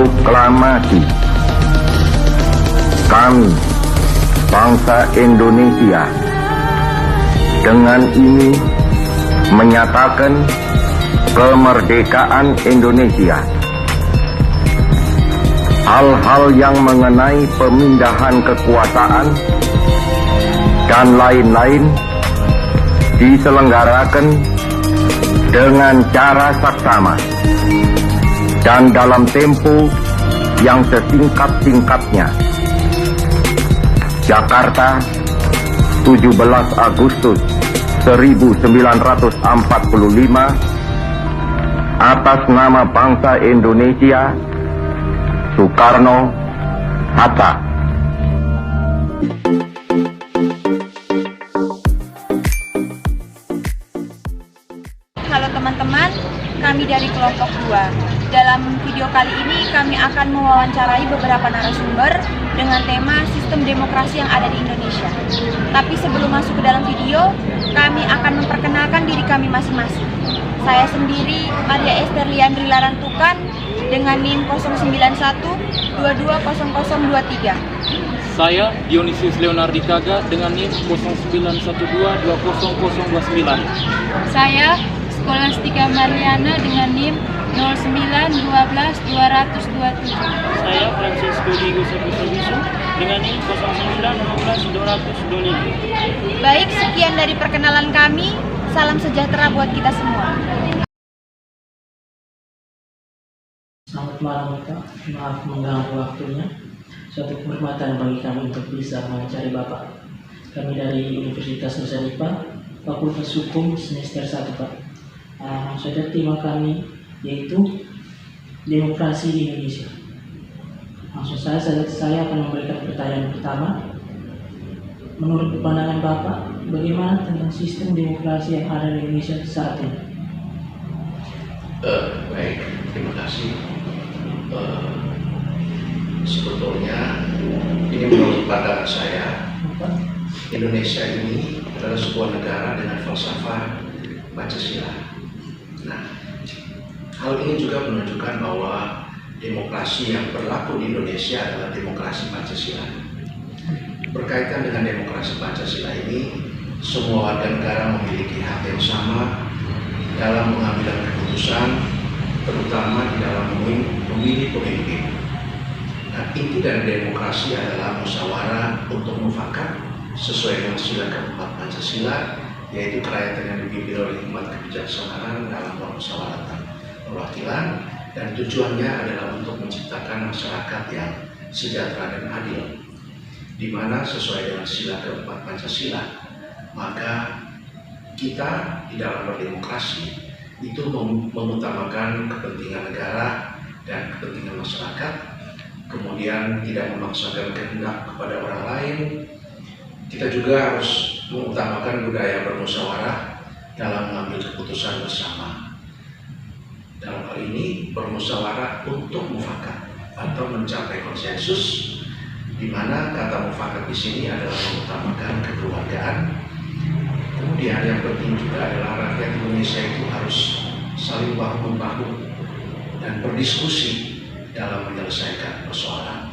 Proklamasi. Kami, bangsa Indonesia, dengan ini menyatakan kemerdekaan Indonesia. Hal-hal yang mengenai pemindahan kekuasaan dan lain-lain diselenggarakan dengan cara saksama dan dalam tempo yang sesingkat-singkatnya. Jakarta, 17 Agustus 1945, atas nama bangsa Indonesia, Soekarno Hatta. Halo teman-teman, kami dari kelompok 2. Dalam video kali ini kami akan mewawancarai beberapa narasumber dengan tema sistem demokrasi yang ada di Indonesia. Tapi sebelum masuk ke dalam video, kami akan memperkenalkan diri kami masing-masing. Saya sendiri, Maria Esther Liandri Larantukan, dengan NIM 091220023. Saya Dionysius Leonardi Kaga dengan NIM 0912200029. Saya Skolastika Mariana dengan NIM 09122027. Saya Francisco Diego Sapuso dengan NIM 09162025. Baik, sekian dari perkenalan kami. Salam sejahtera buat kita semua. Selamat malam Bapak, maaf mengganggu waktunya. Suatu kehormatan bagi kami untuk bisa mewawancari Bapak. Kami dari Universitas Nusa Dipa, Fakultas Hukum semester 1 Pak. Saudara, tema kami yaitu demokrasi di Indonesia. Langsung saya akan memberikan pertanyaan pertama. Menurut pandangan Bapak, bagaimana tentang sistem demokrasi yang ada di Indonesia saat ini? Baik, terima kasih. Sebetulnya ini menurut pandangan saya, Indonesia ini adalah sebuah negara dengan falsafah Pancasila. Nah, hal ini juga menunjukkan bahwa demokrasi yang berlaku di Indonesia adalah demokrasi Pancasila. Berkaitan dengan demokrasi Pancasila ini, semua warga negara memiliki hak yang sama dalam pengambilan keputusan, terutama di dalam memilih pemimpin. Nah, inti dari demokrasi adalah musyawarah untuk mufakat sesuai dengan sila keempat Pancasila, yaitu kerakyatan yang dipimpin oleh hikmat kebijaksanaan dalam permusyawaratan perwakilan, dan tujuannya adalah untuk menciptakan masyarakat yang sejahtera dan adil, di mana sesuai dengan sila keempat Pancasila, maka kita di dalam berdemokrasi itu mengutamakan kepentingan negara dan kepentingan masyarakat, kemudian tidak memaksakan kehendak kepada orang lain. Kita juga harus mengutamakan budaya bermusyawarah dalam mengambil keputusan bersama. Dalam hal ini bermusyawarah untuk mufakat atau mencapai konsensus, di mana kata mufakat di sini adalah mengutamakan kekeluargaan. Kemudian yang penting juga adalah rakyat Indonesia itu harus saling bahu-membahu dan berdiskusi dalam menyelesaikan persoalan.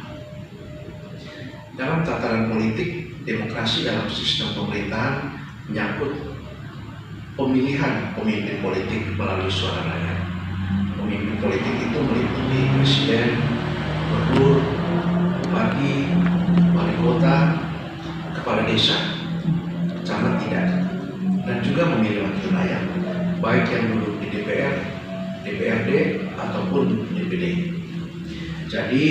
Dalam tataran politik, demokrasi dalam sistem pemerintahan menyangkut pemilihan pemimpin politik melalui suara rakyat. Pemimpin politik itu meliputi presiden, gubernur, bupati, wali kota, kepala desa, camat tidak, dan juga memilih wakil rakyat, baik yang duduk di DPR, DPRD, ataupun DPD. Jadi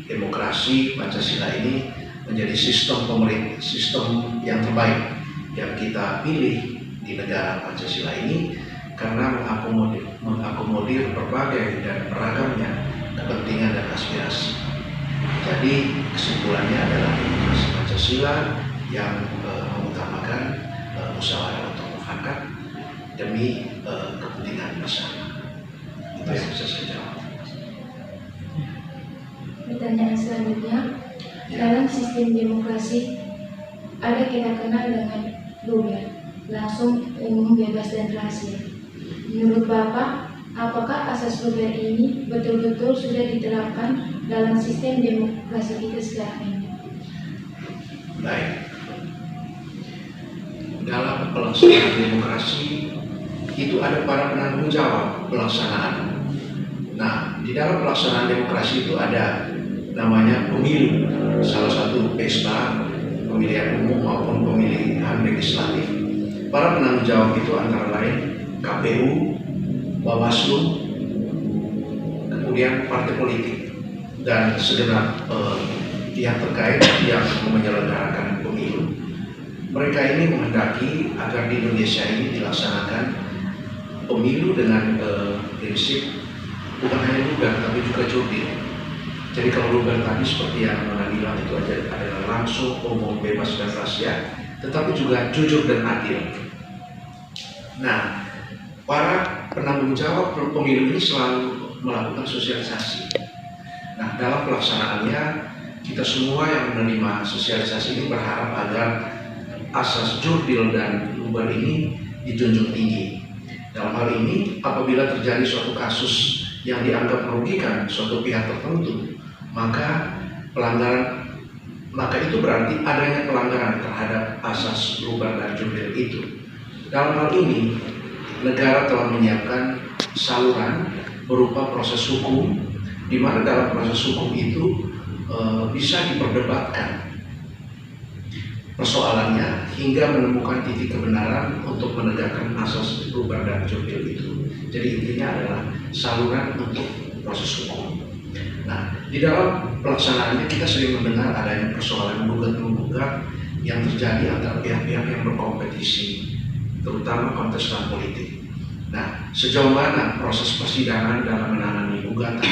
demokrasi Pancasila ini menjadi sistem yang terbaik yang kita pilih di negara Pancasila ini, karena mengakomodir berbagai dan beragamnya kepentingan dan aspirasi. Jadi kesimpulannya adalah demokrasi Pancasila yang mengutamakan musyawarah untuk mufakat demi kepentingan bersama. Itu yang bisa saya jawab. Pertanyaan selanjutnya, dalam sistem demokrasi ada kita kenal dengan DUBER, langsung, umum, bebas, dan rahasia. Menurut Bapak, apakah asas luber ini betul-betul sudah diterapkan dalam sistem demokrasi kita sekarang ini? Baik. Dalam pelaksanaan demokrasi itu ada para penanggung jawab pelaksanaan. Nah, di dalam pelaksanaan demokrasi itu ada namanya pemilu, salah satu pesta pemilihan umum maupun pemilihan legislatif. Para penanggung jawab itu antara lain KPU, Bawaslu, kemudian partai politik dan segenap pihak terkait yang menyelenggarakan pemilu. Mereka ini menghendaki agar di Indonesia ini dilaksanakan pemilu dengan prinsip bukan hanya luber tapi juga jurdil. Jadi kalau luber tadi seperti yang Nona bilang itu adalah langsung, umum, bebas dan rahasia, tetapi juga jujur dan adil. Nah, para penanggung jawab pemilu ini selalu melakukan sosialisasi. Nah, dalam pelaksanaannya kita semua yang menerima sosialisasi ini berharap agar asas jurdil dan luber ini dijunjung tinggi. Dalam hal ini, apabila terjadi suatu kasus yang dianggap merugikan suatu pihak tertentu, maka itu berarti adanya pelanggaran terhadap asas luber dan jurdil itu. Dalam hal ini, negara telah menyiapkan saluran berupa proses hukum, di mana dalam proses hukum itu bisa diperdebatkan persoalannya hingga menemukan titik kebenaran untuk menegakkan asas luber dan jurdil itu. Jadi intinya adalah saluran untuk proses hukum. Nah, di dalam pelaksanaannya kita sering mendengar adanya persoalan gugat-menggugat yang terjadi antara pihak-pihak yang berkompetisi, terutama kontestan politik. Nah, sejauh mana proses persidangan dalam menangani gugatan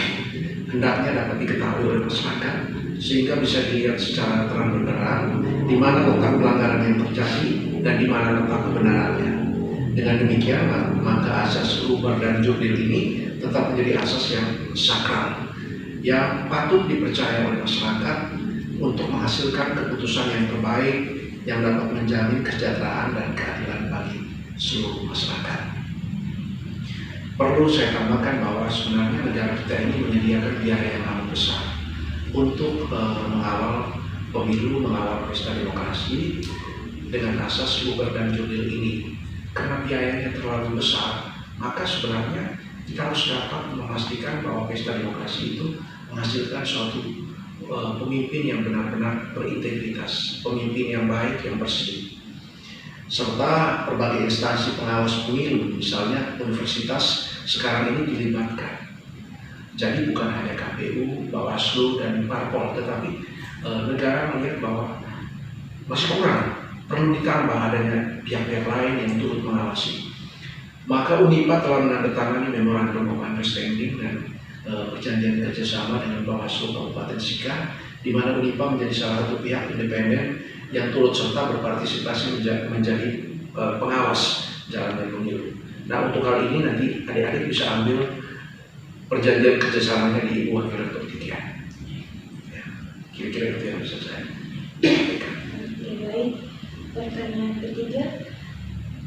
hendaknya dapat diketahui oleh masyarakat sehingga bisa dilihat secara terang benderang di mana letak pelanggaran yang terjadi dan di mana letak kebenarannya. Dengan demikian, maka asas luber dan jurdil ini tetap menjadi asas yang sakral yang patut dipercaya oleh masyarakat untuk menghasilkan keputusan yang terbaik yang dapat menjamin kesejahteraan dan keadilan bagi seluruh masyarakat. Perlu saya tambahkan bahwa sebenarnya negara kita ini menyediakan biaya yang amat besar untuk mengawal pemilu, mengawal pesta demokrasi dengan asas luber dan jurdil ini. Karena biayanya terlalu besar, maka sebenarnya kita harus dapat memastikan bahwa pesta demokrasi itu menghasilkan suatu pemimpin yang benar-benar berintegritas, pemimpin yang baik, yang bersih. Serta berbagai instansi pengawas pemilu, misalnya universitas sekarang ini dilibatkan. Jadi bukan hanya KPU, Bawaslu, dan Parpol, tetapi negara melihat bahwa masih kurang, perlu ditambah adanya pihak-pihak lain yang turut mengawasi. Maka UNIPA telah menandatangani Memorandum of Understanding dan perjanjian kerjasama dengan Bawaslu Kabupaten Sika, di mana UNIPA menjadi salah satu pihak independen yang turut serta berpartisipasi menjadi pengawas jalannya pemilu. Nah, untuk kali ini nanti adik-adik bisa ambil perjanjian kerjasamanya di UAN Rektor 3. Ya, kira-kira itu yang bisa saya sampaikan. Baik, pertanyaan ketiga.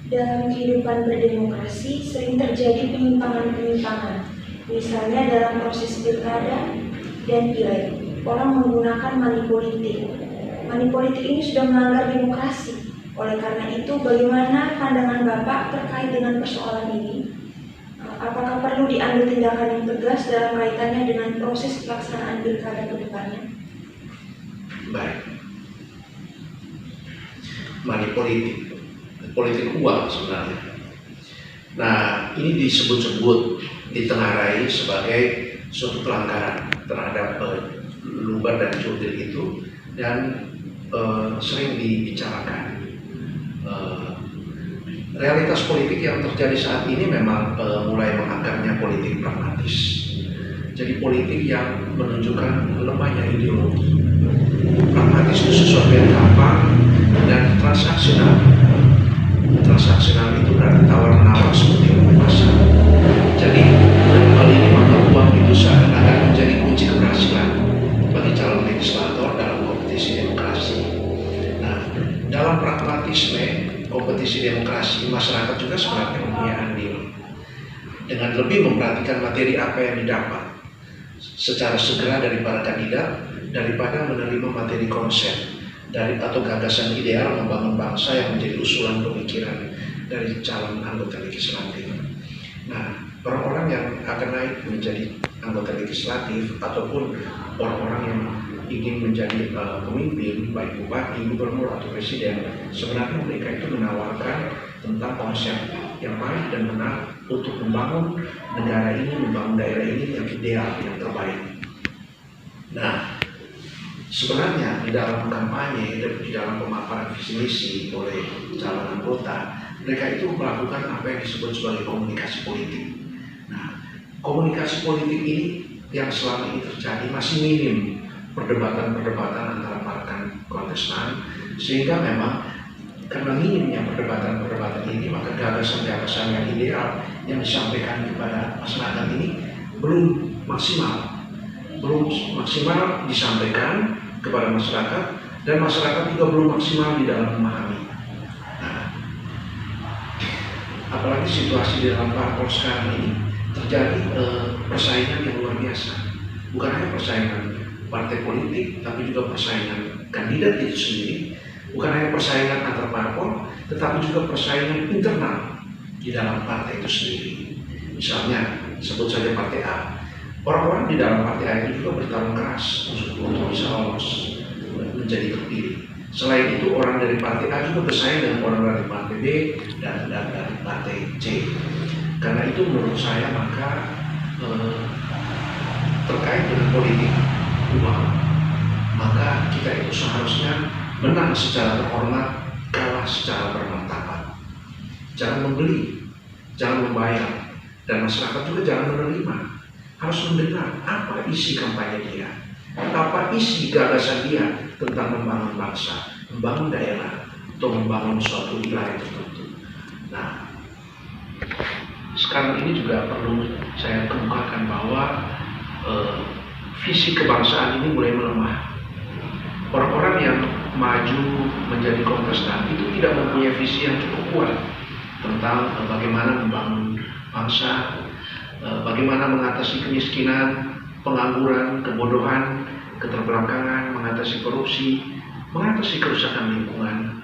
Dalam kehidupan berdemokrasi sering terjadi penyimpangan-penyimpangan. Misalnya dalam proses pilkada dan pileg, orang menggunakan money politik. Money politik ini sudah melanggar demokrasi. Oleh karena itu, bagaimana pandangan Bapak terkait dengan persoalan ini? Apakah perlu diambil tindakan yang tegas dalam kaitannya dengan proses pelaksanaan pilkada ke depannya? Baik. Money politik, politik uang sebenarnya. Nah, ini disebut-sebut, ditengarai sebagai suatu pelanggaran terhadap luber dan jurdil itu dan sering dibicarakan. Realitas politik yang terjadi saat ini memang mulai mengakarnya politik pragmatis. Jadi politik yang menunjukkan lemahnya ideologi. Pragmatis itu sesuatu yang gampang dan transaksional. Transaksional itu berarti tawar-menawar seperti yang pasar. Jadi hal ini maka uang itu seakan-akan menjadi kunci keberhasilan bagi calon legislator dalam kompetisi demokrasi. Nah, dalam pragmatisme kompetisi demokrasi, masyarakat juga sebenarnya mempunyai andil. Dengan lebih memperhatikan memperhatikan materi apa yang didapat secara segera dari para kandidat daripada menerima materi konsep atau gagasan ideal membangun bangsa yang menjadi usulan pemikiran dari calon anggota legislatif. Nah, orang-orang yang akan naik menjadi anggota legislatif ataupun orang-orang yang ingin menjadi pemimpin, baik bupati, gubernur atau presiden, sebenarnya mereka itu menawarkan tentang konsep yang baik dan benar untuk membangun negara ini, membangun daerah ini yang ideal, yang terbaik. Nah, sebenarnya di dalam kampanye dan di dalam pemaparan visi misi oleh calon anggota, mereka itu melakukan apa yang disebut sebagai komunikasi politik. Nah, komunikasi politik ini yang selama ini terjadi masih minim perdebatan-perdebatan antara para kontestan, sehingga memang karena minimnya perdebatan-perdebatan ini, maka gagasan-gagasan yang ideal yang disampaikan kepada masyarakat ini belum maksimal disampaikan kepada masyarakat, dan masyarakat juga belum maksimal di dalam memahami. Nah, apalagi situasi di dalam parpol sekarang ini terjadi persaingan yang luar biasa, bukan hanya persaingan partai politik, tapi juga persaingan kandidat itu sendiri, bukan hanya persaingan antar parpol, tetapi juga persaingan internal di dalam partai itu sendiri. Misalnya, sebut saja partai A. Orang-orang di dalam partai A itu juga bertarung keras untuk bisa lolos menjadi terpilih. Selain itu, orang dari partai A juga bersaing dengan orang dari partai B dan dari partai C. Karena itu menurut saya maka terkait dengan politik uang, maka kita itu seharusnya menang secara terhormat, kalah secara bermartabat. Jangan membeli, jangan membayar, dan masyarakat juga jangan menerima. Harus mendengar apa isi kampanye dia, apa isi gagasan dia tentang membangun bangsa, membangun daerah, atau membangun suatu wilayah tertentu. Nah, sekarang ini juga perlu saya kemukakan bahwa visi kebangsaan ini mulai melemah. Orang-orang yang maju menjadi kontestan itu tidak mempunyai visi yang cukup kuat tentang bagaimana membangun bangsa, bagaimana mengatasi kemiskinan, pengangguran, kebodohan, keterbelakangan, mengatasi korupsi, mengatasi kerusakan lingkungan,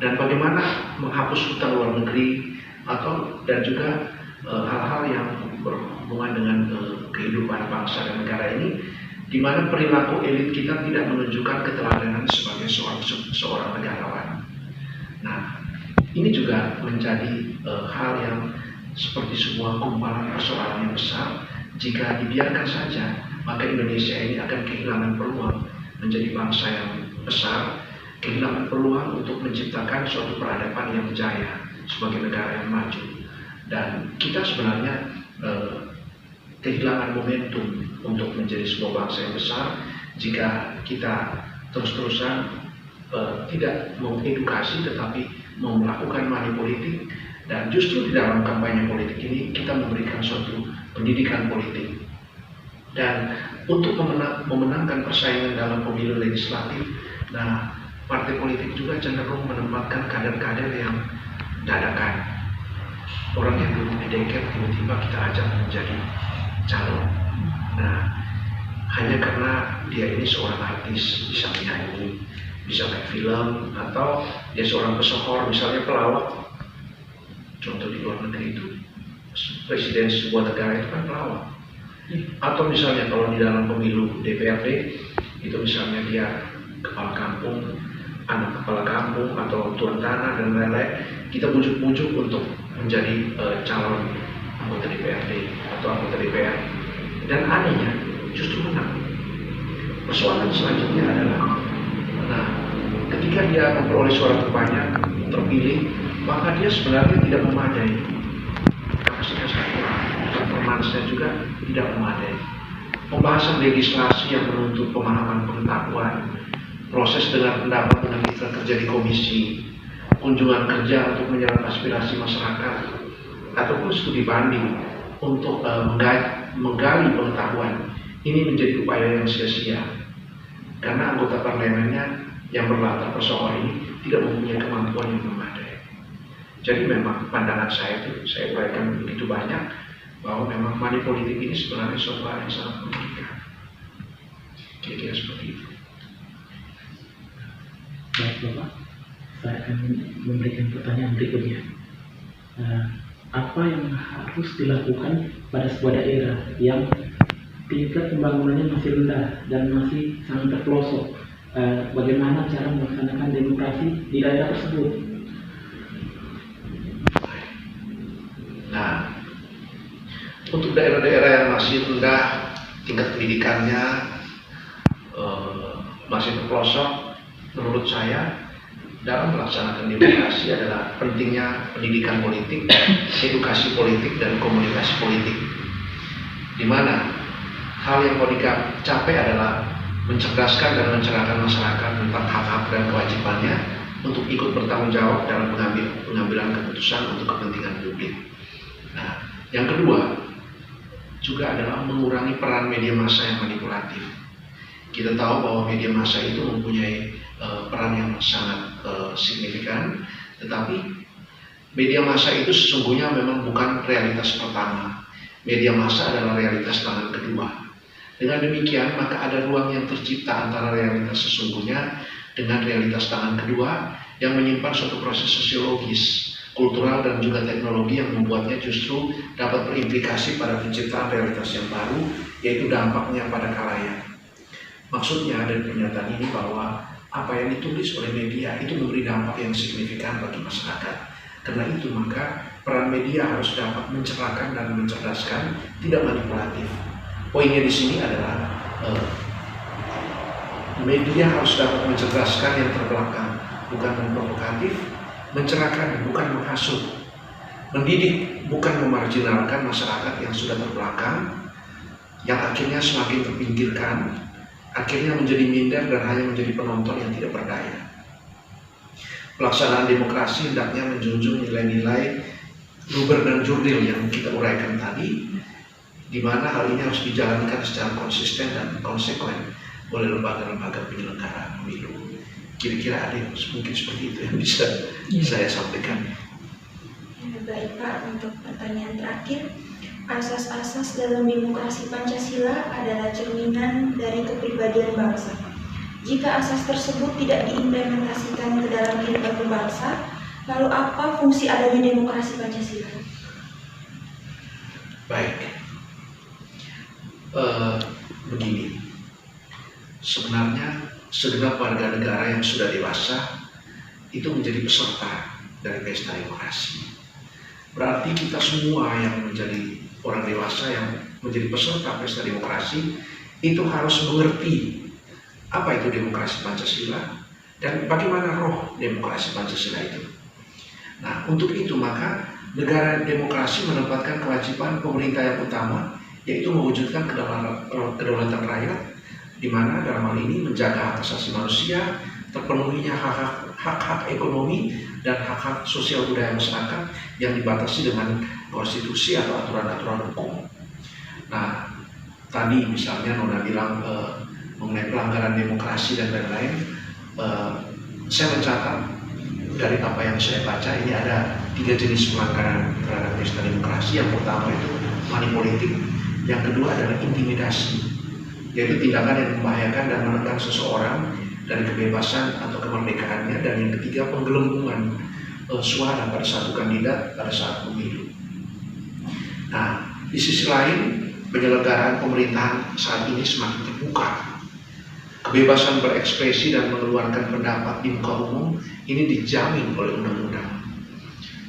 dan bagaimana menghapus hutang luar negeri, dan juga hal-hal yang berhubungan dengan kehidupan bangsa dan negara ini, di mana perilaku elit kita tidak menunjukkan keteladanan sebagai seorang negarawan. Nah, ini juga menjadi hal yang seperti sebuah gumpalan persoalan yang besar. Jika dibiarkan saja, maka Indonesia ini akan kehilangan peluang menjadi bangsa yang besar, kehilangan peluang untuk menciptakan suatu peradaban yang jaya sebagai negara yang maju. Dan kita sebenarnya kehilangan momentum untuk menjadi sebuah bangsa yang besar jika kita terus-terusan tidak mengedukasi tetapi mau melakukan money politik, dan justru di dalam kampanye politik ini kita memberikan suatu pendidikan politik. Dan untuk memenangkan persaingan dalam pemilu legislatif, nah partai politik juga cenderung menempatkan kader-kader yang dadakan. Orang yang dulu dideket tiba-tiba kita ajak menjadi calon. Nah, hanya karena dia ini seorang artis, bisa menyanyi, bisa main film, atau dia seorang pesohor, misalnya pelawak. Contoh di luar negeri itu, presiden sebuah negara itu kan pelawak. Atau misalnya kalau di dalam pemilu DPRD, itu misalnya dia kepala kampung, anak kepala kampung, atau tuan tanah dan lain-lain, kita bujuk-bujuk untuk menjadi calon anggota DPRD atau anggota DPR, dan anehnya justru menang. Persoalan selanjutnya adalah, nah, ketika dia memperoleh suara terbanyak, terpilih, maka dia sebenarnya tidak memadai. Kapasitasnya kurang, performansnya juga tidak memadai. Pembahasan legislasi yang menuntut pemahaman pengetahuan, proses dengan pendapat dengan mitra kerja di komisi, kunjungan kerja untuk menyerap aspirasi masyarakat, ataupun studi banding untuk menggali pengetahuan, ini menjadi upaya yang sia-sia karena anggota parlemennya yang berlatar pesohor ini tidak mempunyai kemampuan yang memadai. Jadi memang pandangan saya itu, saya uraikan begitu banyak bahwa memang money politik ini sebenarnya suatu hal yang sangat merugikan. Kira-kira seperti itu. Baik Bapak, saya akan memberikan pertanyaan berikutnya. Apa yang harus dilakukan pada sebuah daerah yang tingkat pembangunannya masih rendah dan masih sangat terpelosok? Bagaimana cara melaksanakan demokrasi di daerah tersebut? Nah, untuk daerah-daerah yang masih rendah tingkat pendidikannya, masih terpelosok, menurut saya dalam melaksanakan demokrasi adalah pentingnya pendidikan politik, edukasi politik, dan komunikasi politik, di mana hal yang mau dicapai adalah mencerdaskan dan mencerahkan masyarakat tentang hak-hak dan kewajibannya untuk ikut bertanggung jawab dalam pengambilan keputusan untuk kepentingan publik. Nah, yang kedua juga adalah mengurangi peran media massa yang manipulatif. Kita tahu bahwa media massa itu mempunyai peran yang sangat signifikan, tetapi media massa itu sesungguhnya memang bukan realitas pertama. Media massa adalah realitas tangan kedua. Dengan demikian, maka ada ruang yang tercipta antara realitas sesungguhnya dengan realitas tangan kedua yang menyimpan suatu proses sosiologis, kultural, dan juga teknologi yang membuatnya justru dapat berimplikasi pada penciptaan realitas yang baru, yaitu dampaknya pada khalayak. Maksudnya dari pernyataan ini bahwa apa yang ditulis oleh media itu memberi dampak yang signifikan bagi masyarakat. Karena itu maka peran media harus dapat mencerahkan dan mencerdaskan, tidak manipulatif. Poinnya di sini adalah media harus dapat mencerdaskan yang terbelakang, bukan memprovokatif, mencerahkan bukan menghasut, mendidik bukan memarginalkan masyarakat yang sudah terbelakang, yang akhirnya semakin terpinggirkan, akhirnya menjadi minder dan hanya menjadi penonton yang tidak berdaya. Pelaksanaan demokrasi hendaknya menjunjung nilai-nilai luber dan jurdil yang kita uraikan tadi, di mana hal ini harus dijalankan secara konsisten dan konsekuen oleh lembaga-lembaga penyelenggara pemilu. Kira-kira ada yang mungkin seperti itu yang bisa saya sampaikan. Baik Pak, untuk pertanyaan terakhir, asas-asas dalam demokrasi Pancasila adalah cerminan dari kepribadian bangsa. Jika asas tersebut tidak diimplementasikan ke dalam kehidupan berbangsa, lalu apa fungsi adanya demokrasi Pancasila? Baik, begini, sebenarnya segenap warga negara yang sudah dewasa itu menjadi peserta dari pesta demokrasi. Berarti kita semua yang menjadi orang dewasa yang menjadi peserta pesta demokrasi itu harus mengerti apa itu demokrasi Pancasila dan bagaimana roh demokrasi Pancasila itu. Nah, untuk itu maka negara demokrasi menempatkan kewajiban pemerintah yang utama, yaitu mewujudkan kedaulatan rakyat, di mana dalam hal ini menjaga hak asasi manusia, terpenuhinya hak-hak ekonomi dan hak-hak sosial budaya masyarakat yang dibatasi dengan konstitusi atau aturan-aturan hukum. Nah, tadi misalnya Nona bilang mengenai pelanggaran demokrasi dan lain-lain, saya mencatat dari apa yang saya baca ini ada 3 jenis pelanggaran terhadap pesta demokrasi. Yang pertama itu money politik, yang kedua adalah intimidasi, yaitu tindakan yang membahayakan dan menekan seseorang dari kebebasan atau kemerdekaannya, dan yang ketiga penggelembungan suara pada satu kandidat pada saat pemilu. Nah, di sisi lain penyelenggaraan pemerintahan saat ini semakin terbuka. Kebebasan berekspresi dan mengeluarkan pendapat di muka umum ini dijamin oleh undang-undang.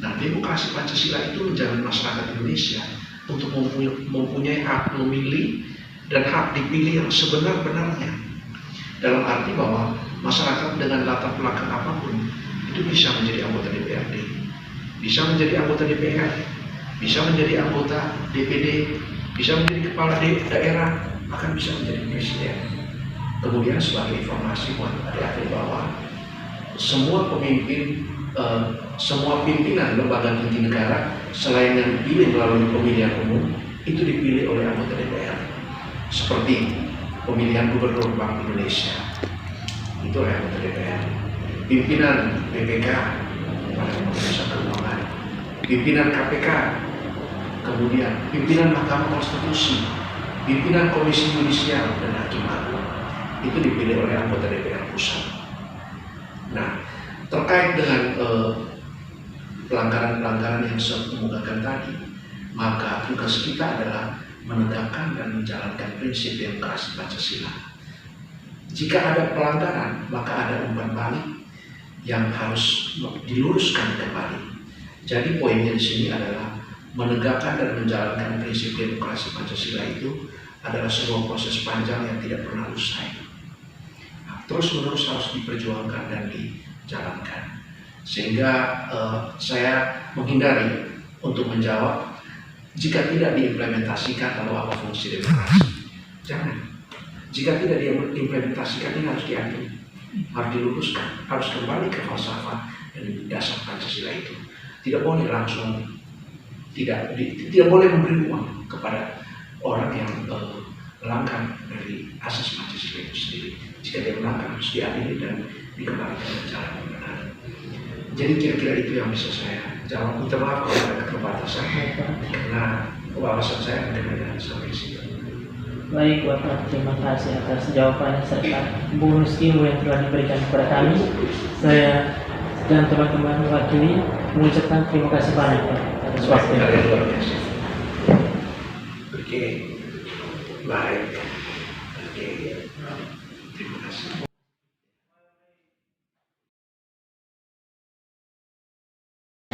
Nah, demokrasi Pancasila itu menjamin masyarakat Indonesia untuk mempunyai hak memilih dan hak dipilih yang sebenar-benarnya. Dalam arti bahwa masyarakat dengan latar belakang apapun itu bisa menjadi anggota DPRD, bisa menjadi anggota DPR, bisa menjadi anggota DPD, bisa menjadi kepala daerah, bahkan bisa menjadi presiden. Kemudian sebagai informasi buat adik-adik bahwa semua pimpinan lembaga tinggi negara selain yang dipilih melalui pemilihan umum itu dipilih oleh anggota DPR, seperti pemilihan gubernur Bank Indonesia itu oleh anggota DPR, pimpinan BPK oleh Indonesia Keuangan, pimpinan KPK kemudian pimpinan Mahkamah Konstitusi, pimpinan Komisi Yudisial dan Hakim Agung itu dipilih oleh anggota DPR pusat. Nah, terkait dengan pelanggaran-pelanggaran yang saya kemukakan tadi, maka tugas kita adalah menegakkan dan menjalankan prinsip demokrasi Pancasila. Jika ada pelanggaran, maka ada umpan balik yang harus diluruskan kembali. Jadi poinnya di sini adalah menegakkan dan menjalankan prinsip demokrasi Pancasila itu adalah sebuah proses panjang yang tidak pernah usai. Terus-menerus harus diperjuangkan dan dijalankan. Sehingga saya menghindari untuk menjawab jika tidak diimplementasikan lalu apa fungsi demokrasi. Jangan. Jika tidak diimplementasikan ini harus diakui, harus diluruskan, harus kembali ke falsafah dan dasar Pancasila itu. Tidak boleh langsung tidak boleh memberi uang kepada orang yang melanggar dari asas Pancasila itu sendiri. Jika dia melanggar harus diadili dan dikembalikan ke jalan yang benar. Jadi kira-kira itu yang bisa saya jawab. Minta maaf kalau ada keterbatasan karena wawasan saya hanya sampai situ. Baik Bapak, terima kasih atas jawabannya serta bonus ilmu yang telah diberikan kepada kami. Saya dan teman-teman mewakili mengucapkan terima kasih banyak Pak atas waktunya. Oke, baik. Oke, terima kasih.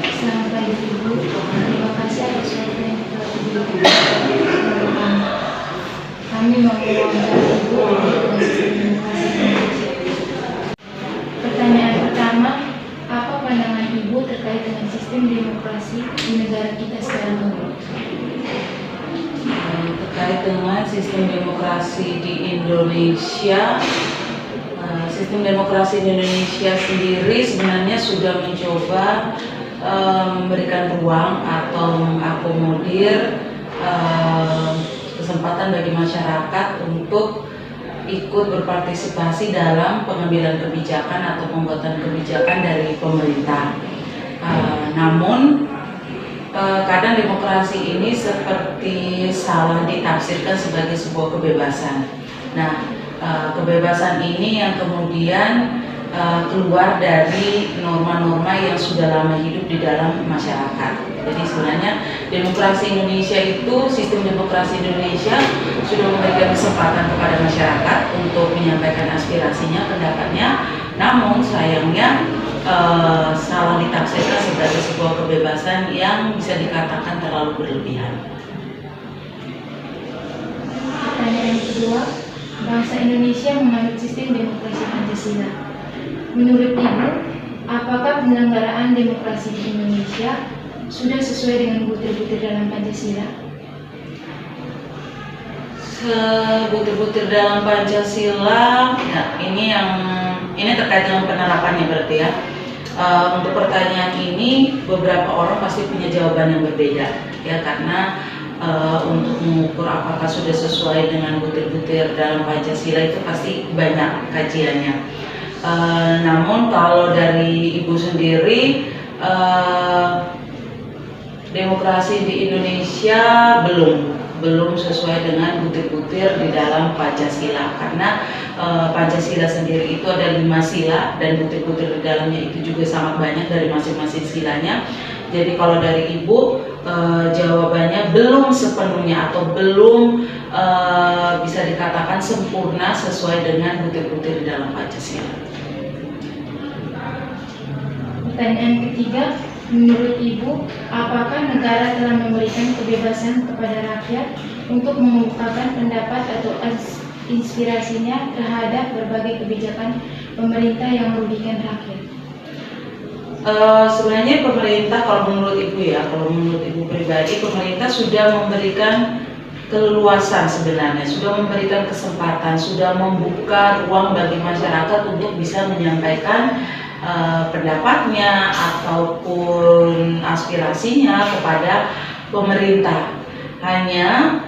Selamat pagi Ibu, terima kasih atas waktu yang telah diberikan. Kami mau mewawancara Ibu dengan sistem demokrasi Indonesia. Pertanyaan pertama, apa pandangan Ibu terkait dengan sistem demokrasi di negara kita sekarang ini? Terkait dengan sistem demokrasi di Indonesia, sistem demokrasi di Indonesia sendiri sebenarnya sudah mencoba memberikan ruang atau mengakomodir kesempatan bagi masyarakat untuk ikut berpartisipasi dalam pengambilan kebijakan atau pembuatan kebijakan dari pemerintah. Namun kadang demokrasi ini seperti salah ditafsirkan sebagai sebuah kebebasan. Nah, kebebasan ini yang kemudian keluar dari norma-norma yang sudah lama hidup di dalam masyarakat. Jadi sebenarnya demokrasi Indonesia itu, sistem demokrasi Indonesia sudah memberikan kesempatan kepada masyarakat untuk menyampaikan aspirasinya, pendapatnya. Namun sayangnya salah ditafsirkan sebagai sebuah kebebasan yang bisa dikatakan terlalu berlebihan. Pertanyaan kedua, bangsa Indonesia menganut sistem demokrasi Pancasila. Menurut Ibu, apakah penyelenggaraan demokrasi di Indonesia sudah sesuai dengan butir-butir dalam Pancasila? Sebutir-butir dalam Pancasila, ya, ini terkait dengan penerapannya berarti ya. Untuk pertanyaan ini beberapa orang pasti punya jawaban yang berbeda ya, karena untuk mengukur apakah sudah sesuai dengan butir-butir dalam Pancasila itu pasti banyak kajiannya. Namun kalau dari Ibu sendiri, demokrasi di Indonesia belum sesuai dengan butir-butir di dalam Pancasila, karena Pancasila sendiri itu ada 5 sila dan butir-butir di dalamnya itu juga sangat banyak dari masing-masing silanya. Jadi kalau dari Ibu, jawabannya belum sepenuhnya atau belum bisa dikatakan sempurna sesuai dengan butir-butir di dalam Pancasila. Pertanyaan ketiga, menurut Ibu, apakah negara telah memberikan kebebasan kepada rakyat untuk mengungkapkan pendapat atau inspirasinya terhadap berbagai kebijakan pemerintah yang merugikan rakyat? Sebenarnya pemerintah, kalau menurut Ibu pribadi, pemerintah sudah memberikan keleluasan sebenarnya, sudah memberikan kesempatan, sudah membuka ruang bagi masyarakat untuk bisa menyampaikan pendapatnya ataupun aspirasinya kepada pemerintah. Hanya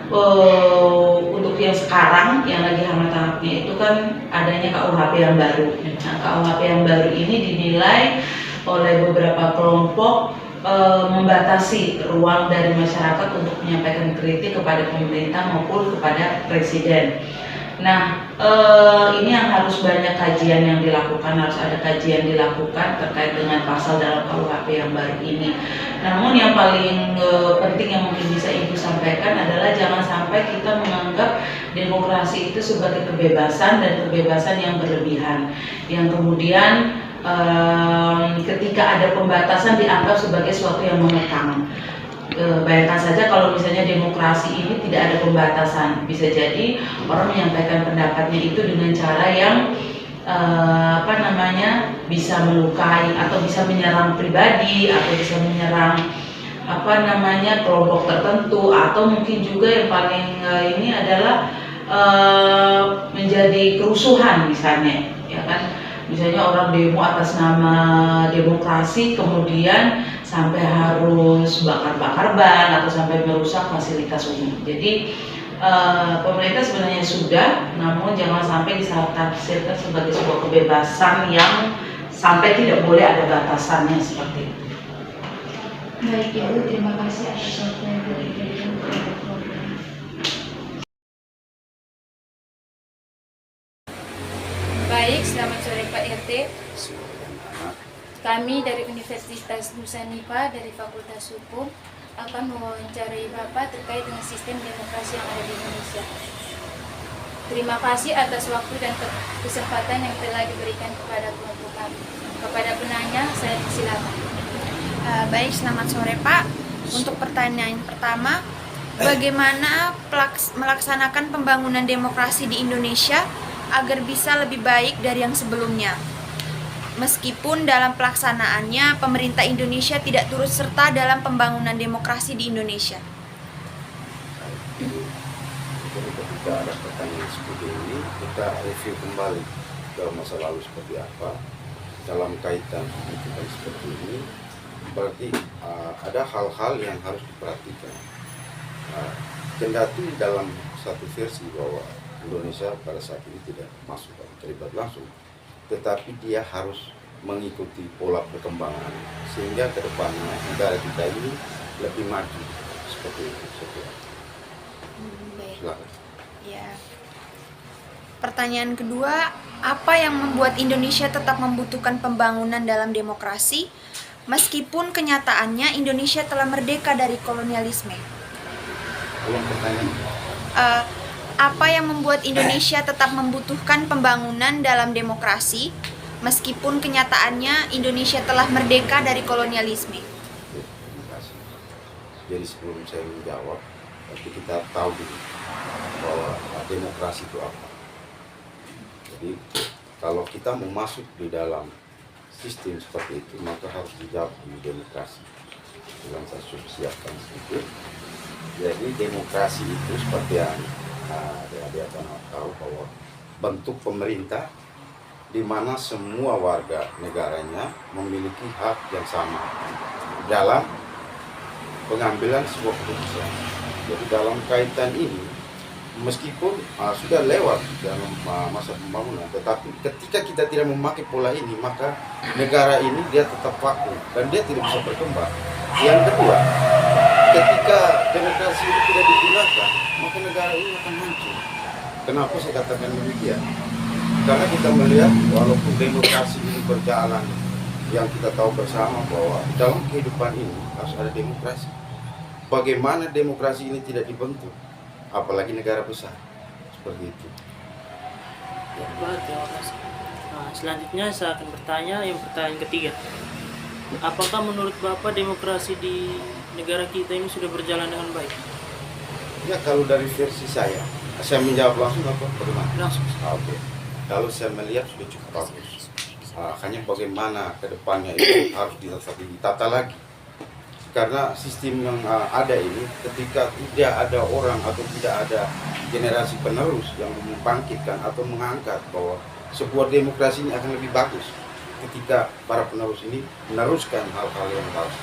untuk yang sekarang yang lagi hangat-hangatnya itu kan adanya KUHP yang baru. Nah, KUHP yang baru ini dinilai oleh beberapa kelompok membatasi ruang dari masyarakat untuk menyampaikan kritik kepada pemerintah maupun kepada presiden. Nah, ini yang harus banyak kajian yang dilakukan, harus ada kajian dilakukan terkait dengan pasal dalam KUHP yang baru ini. Namun yang paling penting yang mungkin bisa Ibu sampaikan adalah jangan sampai kita menganggap demokrasi itu sebagai kebebasan dan kebebasan yang berlebihan, yang kemudian ketika ada pembatasan dianggap sebagai sesuatu yang mengekang. Bayangkan saja kalau misalnya demokrasi ini tidak ada pembatasan, bisa jadi orang menyampaikan pendapatnya itu dengan cara yang bisa melukai atau bisa menyerang pribadi atau bisa menyerang kelompok tertentu, atau mungkin juga yang paling ini adalah menjadi kerusuhan misalnya, ya kan? Misalnya orang demo atas nama demokrasi kemudian sampai harus bakar-bakar ban atau sampai merusak fasilitas umum. Jadi pemerintah sebenarnya sudah, namun jangan sampai ditafsirkan sebagai sebuah kebebasan yang sampai tidak boleh ada batasannya seperti itu. Baik Ibu, terima kasih atas waktu yang diberikan kepada kelompok. Baik, selamat sore Pak RT. Kami dari Universitas Nusa Nipah dari Fakultas Hukum akan mewawancarai Bapak terkait dengan sistem demokrasi yang ada di Indonesia. Terima kasih atas waktu dan kesempatan yang telah diberikan kepada kelompok kami. Kepada penanya, saya silakan. Baik, selamat sore Pak. Untuk pertanyaan pertama, bagaimana melaksanakan pembangunan demokrasi di Indonesia agar bisa lebih baik dari yang sebelumnya? Meskipun dalam pelaksanaannya pemerintah Indonesia tidak turut serta dalam pembangunan demokrasi di Indonesia. Jadi ketika ada pertanyaan seperti ini, kita review kembali ke masa lalu seperti apa dalam kaitan pendidikan seperti ini. Berarti ada hal-hal yang harus diperhatikan. Kendati dalam satu versi bahwa Indonesia pada saat ini tidak masuk dan terlibat langsung, tetapi dia harus mengikuti pola perkembangan sehingga ke depannya negara kita ini lebih maju seperti itu. Silakan. Ya. Pertanyaan kedua, apa yang membuat Indonesia tetap membutuhkan pembangunan dalam demokrasi meskipun kenyataannya Indonesia telah merdeka dari kolonialisme? Ulang pertanyaan. Apa yang membuat Indonesia tetap membutuhkan pembangunan dalam demokrasi meskipun kenyataannya Indonesia telah merdeka dari kolonialisme? Terima kasih. Jadi sebelum saya menjawab, tapi kita tahu dulu bahwa demokrasi itu apa. Jadi kalau kita mau masuk di dalam sistem seperti itu, maka harus dijawab di demokrasi. Yang saya sudah siapkan sedikit. Jadi demokrasi itu seperti yang adik-adik akan tahu bahwa bentuk pemerintah di mana semua warga negaranya memiliki hak yang sama dalam pengambilan sebuah keputusan. Jadi dalam kaitan ini, meskipun sudah lewat dalam masa pembangunan, tetapi ketika kita tidak memakai pola ini, maka negara ini dia tetap vakum dan dia tidak bisa berkembang. Yang kedua, ketika demokrasi ini tidak digunakan, maka negara ini akan hancur. Kenapa saya katakan demikian? Karena kita melihat walaupun demokrasi ini berjalan, yang kita tahu bersama bahwa dalam kehidupan ini harus ada demokrasi. Bagaimana demokrasi ini tidak dibentuk, apalagi negara besar seperti itu. Ya, terima kasih. Nah, selanjutnya saya akan bertanya yang pertanyaan ketiga. Apakah menurut Bapak demokrasi di negara kita ini sudah berjalan dengan baik? Ya, kalau dari versi saya menjawab langsung apa? Bagaimana? Langsung. Oke. Kalau saya melihat sudah cukup bagus. Hanya bagaimana ke depannya itu harus ditata lagi. Karena sistem yang ada ini, ketika tidak ada orang atau tidak ada generasi penerus yang membangkitkan atau mengangkat bahwa sebuah demokrasi ini akan lebih bagus ketika para penerus ini meneruskan hal-hal yang bagus.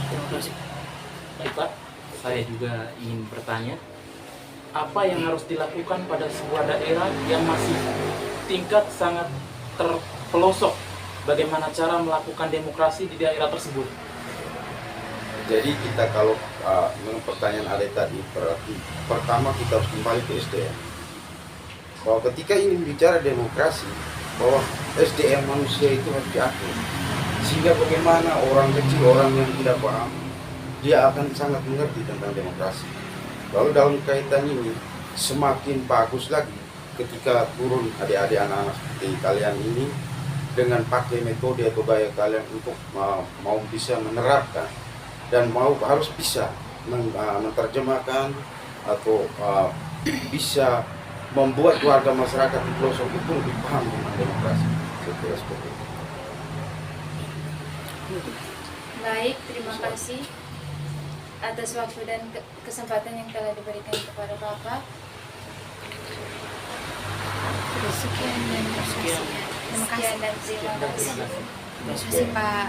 Terima kasih. Baik Pak, saya juga ingin bertanya, apa yang harus dilakukan pada sebuah daerah yang masih tingkat sangat terpelosok? Bagaimana cara melakukan demokrasi di daerah tersebut? Jadi kita kalau menurut pertanyaan Ade tadi, berarti pertama kita harus kembali ke SDM. Bahwa ketika ini bicara demokrasi, bahwa SDM manusia itu harus diatur. Sehingga bagaimana orang kecil, orang yang tidak paham, dia akan sangat mengerti tentang demokrasi. Lalu dalam kaitan ini, semakin bagus lagi ketika turun adik-adik anak-anak seperti kalian ini, dengan pakai metode atau gaya kalian untuk mau bisa menerapkan dan harus bisa menerjemahkan atau bisa membuat warga masyarakat di pelosok itu lebih paham tentang demokrasi. Saya seperti itu. Baik, terima kasih atas waktu dan kesempatan yang telah diberikan kepada Bapak. Sekian dan terima kasih. Terima kasih Pak.